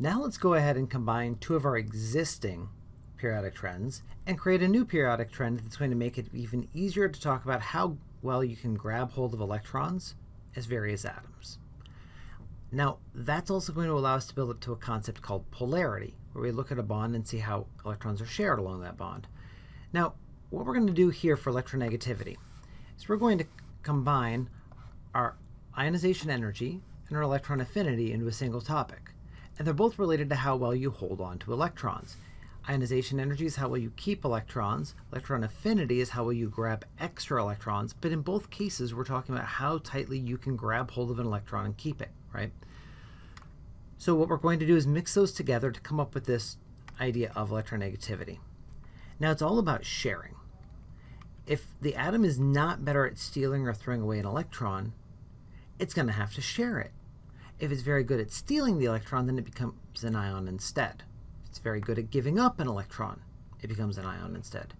Now let's go ahead and combine two of our existing periodic trends and create a new periodic trend that's going to make it even easier to talk about how well you can grab hold of electrons as various atoms. Now, that's also going to allow us to build up to a concept called polarity, where we look at a bond and see how electrons are shared along that bond. Now, what we're going to do here for electronegativity is we're going to combine our ionization energy and our electron affinity into a single topic. And they're both related to how well you hold on to electrons. Ionization energy is how well you keep electrons. Electron affinity is how well you grab extra electrons. But in both cases, we're talking about how tightly you can grab hold of an electron and keep it, right? So what we're going to do is mix those together to come up with this idea of electronegativity. Now, it's all about sharing. If the atom is not better at stealing or throwing away an electron, it's going to have to share it. If it's very good at stealing the electron, then it becomes an ion instead. If it's very good at giving up an electron, it becomes an ion instead.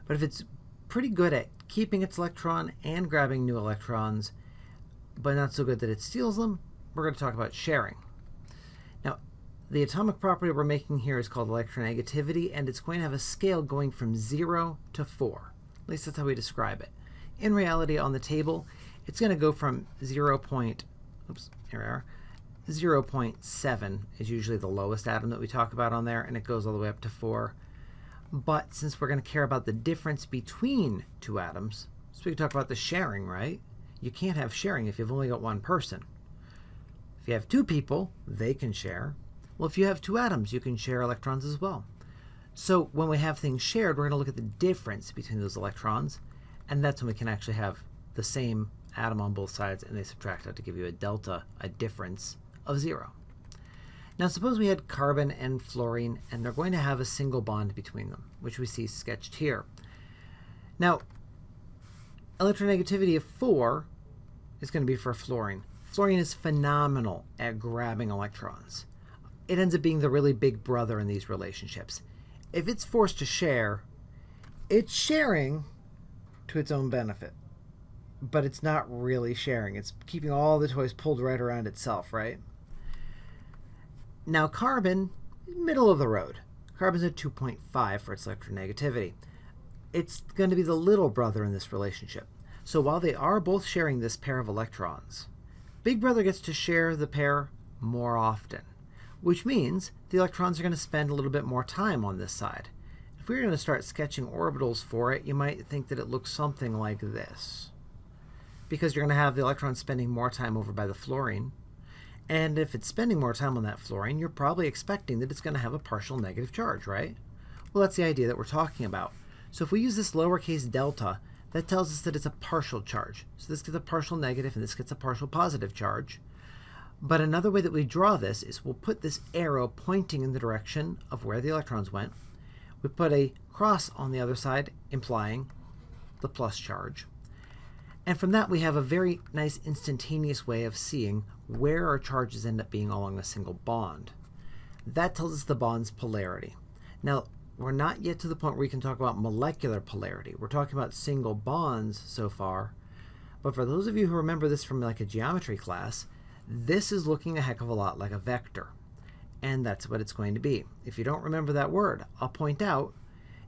But if it's pretty good at keeping its electron and grabbing new electrons, but not so good that it steals them, we're going to talk about sharing. Now, the atomic property we're making here is called electronegativity, and it's going to have a scale going from 0 to 4. At least that's how we describe it. In reality, on the table, it's going to go from 0.7 is usually the lowest atom that we talk about on there, and it goes all the way up to 4. But since we're going to care about the difference between two atoms, so we can talk about the sharing, right? You can't have sharing if you've only got one person. If you have two people, they can share. Well, if you have two atoms, you can share electrons as well. So when we have things shared, we're going to look at the difference between those electrons, and that's when we can actually have the same atom on both sides, and they subtract out to give you a delta, a difference of 0. Now suppose we had carbon and fluorine, and they're going to have a single bond between them, which we see sketched here. Now, electronegativity of 4 is going to be for fluorine. Fluorine is phenomenal at grabbing electrons. It ends up being the really big brother in these relationships. If it's forced to share, it's sharing to its own benefit. But it's not really sharing. It's keeping all the toys pulled right around itself, right? Now carbon, middle of the road. Carbon's at 2.5 for its electronegativity. It's going to be the little brother in this relationship. So while they are both sharing this pair of electrons, big brother gets to share the pair more often, which means the electrons are going to spend a little bit more time on this side. If we were going to start sketching orbitals for it, you might think that it looks something like this, because you're going to have the electrons spending more time over by the fluorine. And if it's spending more time on that fluorine, you're probably expecting that it's going to have a partial negative charge, right? Well, that's the idea that we're talking about. So if we use this lowercase delta, that tells us that it's a partial charge. So this gets a partial negative, and this gets a partial positive charge. But another way that we draw this is we'll put this arrow pointing in the direction of where the electrons went. We put a cross on the other side, implying the plus charge. And from that, we have a very nice instantaneous way of seeing where our charges end up being along a single bond. That tells us the bond's polarity. Now, we're not yet to the point where we can talk about molecular polarity. We're talking about single bonds so far. But for those of you who remember this from like a geometry class, this is looking a heck of a lot like a vector. And that's what it's going to be. If you don't remember that word, I'll point out,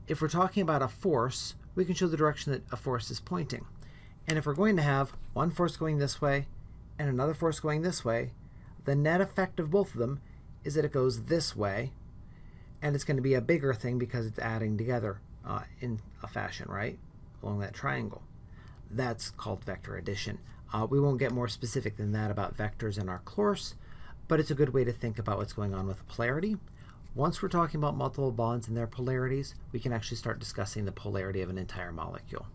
if we're talking about a force, we can show the direction that a force is pointing. And if we're going to have one force going this way and another force going this way, the net effect of both of them is that it goes this way, and it's going to be a bigger thing because it's adding together in a fashion, right, along that triangle. That's called vector addition. We won't get more specific than that about vectors in our course, but it's a good way to think about what's going on with polarity. Once we're talking about multiple bonds and their polarities, we can actually start discussing the polarity of an entire molecule.